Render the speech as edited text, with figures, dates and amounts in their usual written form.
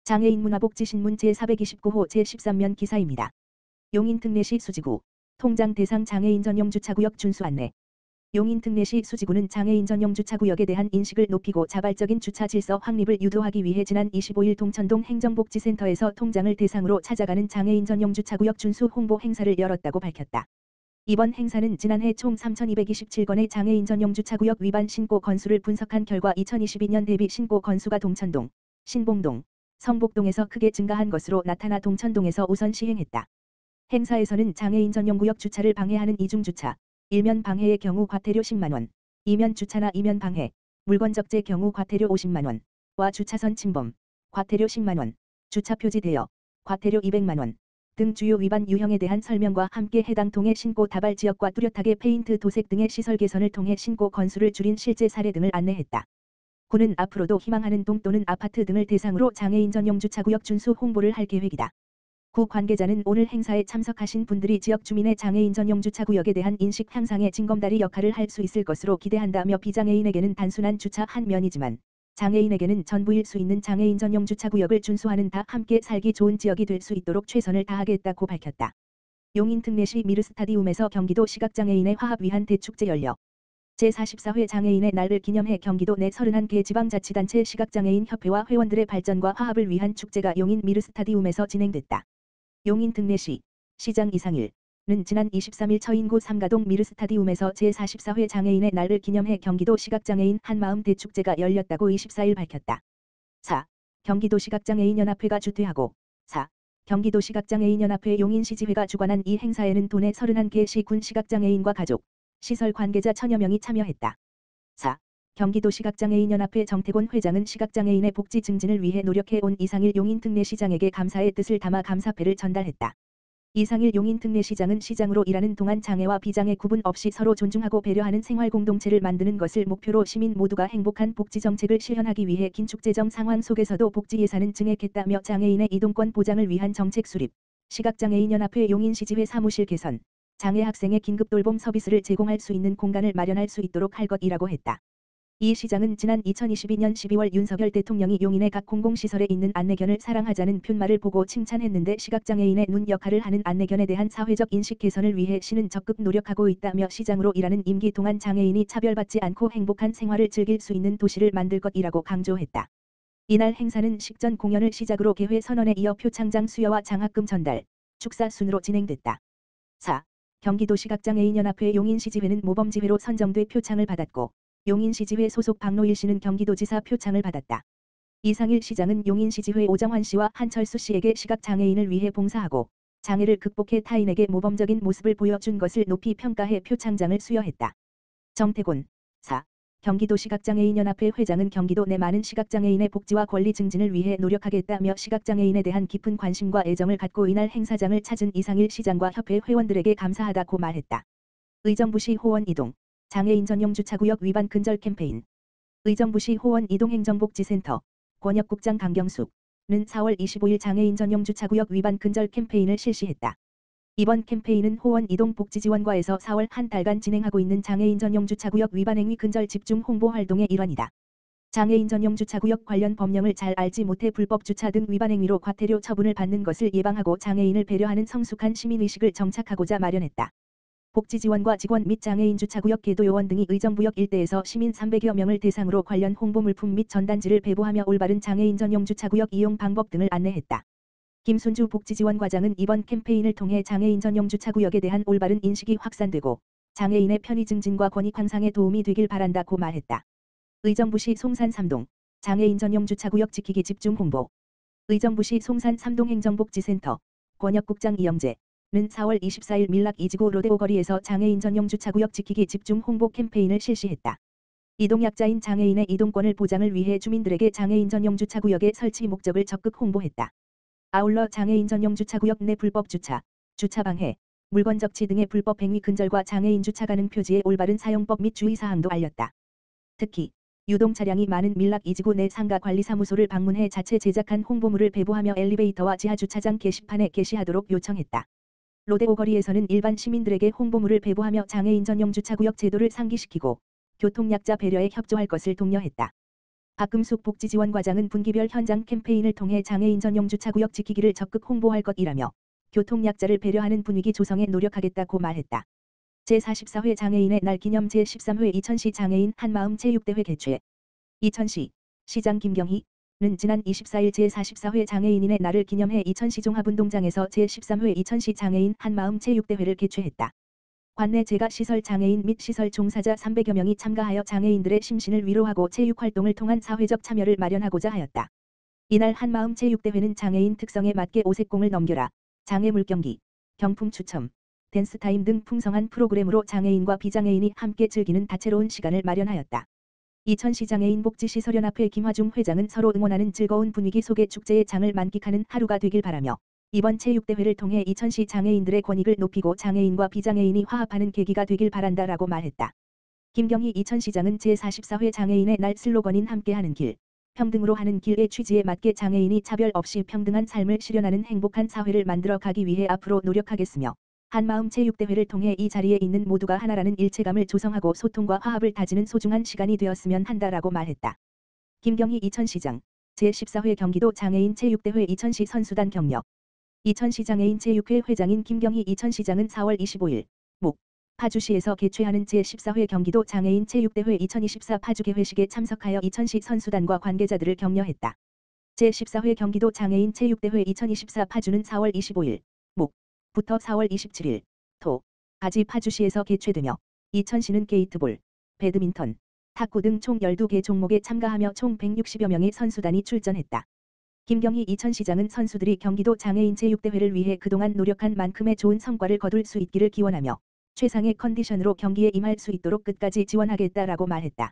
장애인 문화복지신문 제429호 제13면 기사입니다. 용인특례시 수지구 통장 대상 장애인 전용 주차구역 준수 안내. 용인특례시 수지구는 장애인 전용 주차구역에 대한 인식을 높이고 자발적인 주차 질서 확립을 유도하기 위해 지난 25일 동천동 행정복지센터에서 통장을 대상으로 찾아가는 장애인 전용 주차구역 준수 홍보 행사를 열었다고 밝혔다. 이번 행사는 지난해 총 3,227건의 장애인 전용 주차구역 위반 신고 건수를 분석한 결과 2022년 대비 신고 건수가 동천동, 신봉동, 성복동에서 크게 증가한 것으로 나타나 동천동에서 우선 시행했다. 행사에서는 장애인 전용 구역 주차를 방해하는 이중주차, 일면 방해의 경우 과태료 10만원, 이면 주차나 이면 방해, 물건 적재 경우 과태료 50만원과 주차선 침범, 과태료 10만원, 주차 표지 대여, 과태료 200만원 등 주요 위반 유형에 대한 설명과 함께 해당 통해 신고 다발 지역과 뚜렷하게 페인트 도색 등의 시설 개선을 통해 신고 건수를 줄인 실제 사례 등을 안내했다. 구는 앞으로도 희망하는 동 또는 아파트 등을 대상으로 장애인 전용 주차구역 준수 홍보를 할 계획이다. 구 관계자는 오늘 행사에 참석하신 분들이 지역 주민의 장애인 전용 주차구역에 대한 인식 향상의 징검다리 역할을 할 수 있을 것으로 기대한다며 비장애인에게는 단순한 주차 한 면이지만 장애인에게는 전부일 수 있는 장애인 전용 주차구역을 준수하는 다 함께 살기 좋은 지역이 될 수 있도록 최선을 다하겠다고 밝혔다. 용인특례시 미르스타디움에서 경기도 시각장애인의 화합 위한 대축제 열려 제44회 장애인의 날을 기념해 경기도 내 31개 지방자치단체 시각장애인 협회와 회원들의 발전과 화합을 위한 축제가 용인 미르스타디움에서 진행됐다. 용인특례시 시장 이상일은 지난 23일 처인구 삼가동 미르스타디움에서 제44회 장애인의 날을 기념해 경기도 시각장애인 한마음 대축제가 열렸다고 24일 밝혔다. 4. 경기도 시각장애인연합회가 주최하고 4. 경기도 시각장애인연합회 용인시지회가 주관한 이 행사에는 도내 31개 시군 시각장애인과 가족, 시설 관계자 1000여 명이 참여했다. 4. 경기도 시각장애인연합회 정태곤 회장은 시각장애인의 복지 증진을 위해 노력해온 이상일 용인특례시장에게 감사의 뜻을 담아 감사패를 전달했다. 이상일 용인특례시장은 시장으로 일하는 동안 장애와 비장애 구분 없이 서로 존중하고 배려하는 생활 공동체를 만드는 것을 목표로 시민 모두가 행복한 복지 정책을 실현하기 위해 긴축재정 상황 속에서도 복지 예산은 증액했다며 장애인의 이동권 보장을 위한 정책 수립, 시각장애인연합회 용인시지회 사무실 개선, 장애 학생의 긴급 돌봄 서비스를 제공할 수 있는 공간을 마련할 수 있도록 할 것이라고 했다. 이 시장은 지난 2022년 12월 윤석열 대통령이 용인의 각 공공시설에 있는 안내견을 사랑하자는 푯말을 보고 칭찬했는데 시각장애인의 눈 역할을 하는 안내견에 대한 사회적 인식 개선을 위해 시는 적극 노력하고 있다며 시장으로 일하는 임기 동안 장애인이 차별받지 않고 행복한 생활을 즐길 수 있는 도시를 만들 것이라고 강조했다. 이날 행사는 식전 공연을 시작으로 개회 선언에 이어 표창장 수여와 장학금 전달, 축사 순으로 진행됐다. 4. 경기도 시각장애인연합회 용인시지회는 모범지회로 선정돼 표창을 받았고 용인시지회 소속 박노일 씨는 경기도지사 표창을 받았다. 이상일 시장은 용인시지회 오정환 씨와 한철수 씨에게 시각장애인을 위해 봉사하고 장애를 극복해 타인에게 모범적인 모습을 보여준 것을 높이 평가해 표창장을 수여했다. 정태곤 4. 경기도 시각장애인연합회 회장은 경기도 내 많은 시각장애인의 복지와 권리 증진을 위해 노력하겠다며 시각장애인에 대한 깊은 관심과 애정을 갖고 이날 행사장을 찾은 이상일 시장과 협회 회원들에게 감사하다고 말했다. 의정부시 호원 이동 장애인 전용 주차구역 위반 근절 캠페인. 의정부시 호원 이동 행정복지센터 권역국장 강경숙은 4월 25일 장애인 전용 주차구역 위반 근절 캠페인을 실시했다. 이번 캠페인은 호원 이동 복지지원과에서 4월 한 달간 진행하고 있는 장애인 전용 주차구역 위반 행위 근절 집중 홍보 활동의 일환이다. 장애인 전용 주차구역 관련 법령을 잘 알지 못해 불법 주차 등 위반 행위로 과태료 처분을 받는 것을 예방하고 장애인을 배려하는 성숙한 시민의식을 정착하고자 마련했다. 복지지원과 직원 및 장애인 주차구역 계도요원 등이 의정부역 일대에서 시민 300여 명을 대상으로 관련 홍보 물품 및 전단지를 배부하며 올바른 장애인 전용 주차구역 이용 방법 등을 안내했다. 김순주 복지지원과장은 이번 캠페인을 통해 장애인 전용 주차구역에 대한 올바른 인식이 확산되고 장애인의 편의 증진과 권익 향상에 도움이 되길 바란다고 말했다. 의정부시 송산 3동 장애인 전용 주차구역 지키기 집중 홍보. 의정부시 송산 3동 행정복지센터 권역국장 이영재는 4월 24일 밀락 2지구 로데오 거리에서 장애인 전용 주차구역 지키기 집중 홍보 캠페인을 실시했다. 이동약자인 장애인의 이동권을 보장을 위해 주민들에게 장애인 전용 주차구역의 설치 목적을 적극 홍보했다. 아울러 장애인 전용 주차구역 내 불법 주차, 주차방해, 물건 적치 등의 불법 행위 근절과 장애인 주차 가능 표지의 올바른 사용법 및 주의사항도 알렸다. 특히 유동 차량이 많은 밀락 2지구 내 상가 관리사무소를 방문해 자체 제작한 홍보물을 배부하며 엘리베이터와 지하 주차장 게시판에 게시하도록 요청했다. 로데오 거리에서는 일반 시민들에게 홍보물을 배부하며 장애인 전용 주차구역 제도를 상기시키고 교통약자 배려에 협조할 것을 독려했다. 박금숙 복지지원과장은 분기별 현장 캠페인을 통해 장애인 전용 주차구역 지키기를 적극 홍보할 것이라며 교통약자를 배려하는 분위기 조성에 노력하겠다고 말했다. 제44회 장애인의 날 기념 제13회 이천시 장애인 한마음 체육대회 개최. 이천시 시장 김경희는 지난 24일 제44회 장애인의 날을 기념해 이천시 종합운동장에서 제13회 이천시 장애인 한마음 체육대회를 개최했다. 관내 재가 시설 장애인 및 시설 종사자 300여 명이 참가하여 장애인들의 심신을 위로하고 체육활동을 통한 사회적 참여를 마련하고자 하였다. 이날 한마음 체육대회는 장애인 특성에 맞게 오색공을 넘겨라, 장애물 경기, 경품 추첨, 댄스타임 등 풍성한 프로그램으로 장애인과 비장애인이 함께 즐기는 다채로운 시간을 마련하였다. 이천시 장애인 복지시설연합회 김화중 회장은 서로 응원하는 즐거운 분위기 속의 축제의 장을 만끽하는 하루가 되길 바라며 이번 체육대회를 통해 이천시 장애인들의 권익을 높이고 장애인과 비장애인이 화합하는 계기가 되길 바란다라고 말했다. 김경희 이천시장은 제44회 장애인의 날 슬로건인 함께하는 길, 평등으로 하는 길의 취지에 맞게 장애인이 차별 없이 평등한 삶을 실현하는 행복한 사회를 만들어 가기 위해 앞으로 노력하겠으며 한마음 체육대회를 통해 이 자리에 있는 모두가 하나라는 일체감을 조성하고 소통과 화합을 다지는 소중한 시간이 되었으면 한다라고 말했다. 김경희 이천시장 제14회 경기도 장애인 체육대회 이천시 선수단 격려. 이천시 장애인 체육회 회장인 김경희 이천시장은 4월 25일 목 파주시에서 개최하는 제14회 경기도 장애인 체육대회 2024 파주 개회식에 참석하여 이천시 선수단과 관계자들을 격려했다. 제14회 경기도 장애인 체육대회 2024 파주는 4월 25일 목부터 4월 27일 토까지 파주시에서 개최되며 이천시는 게이트볼, 배드민턴, 탁구 등 총 12개 종목에 참가하며 총 160여 명의 선수단이 출전했다. 김경희 이천시장은 선수들이 경기도 장애인 체육대회를 위해 그동안 노력한 만큼의 좋은 성과를 거둘 수 있기를 기원하며 최상의 컨디션으로 경기에 임할 수 있도록 끝까지 지원하겠다라고 말했다.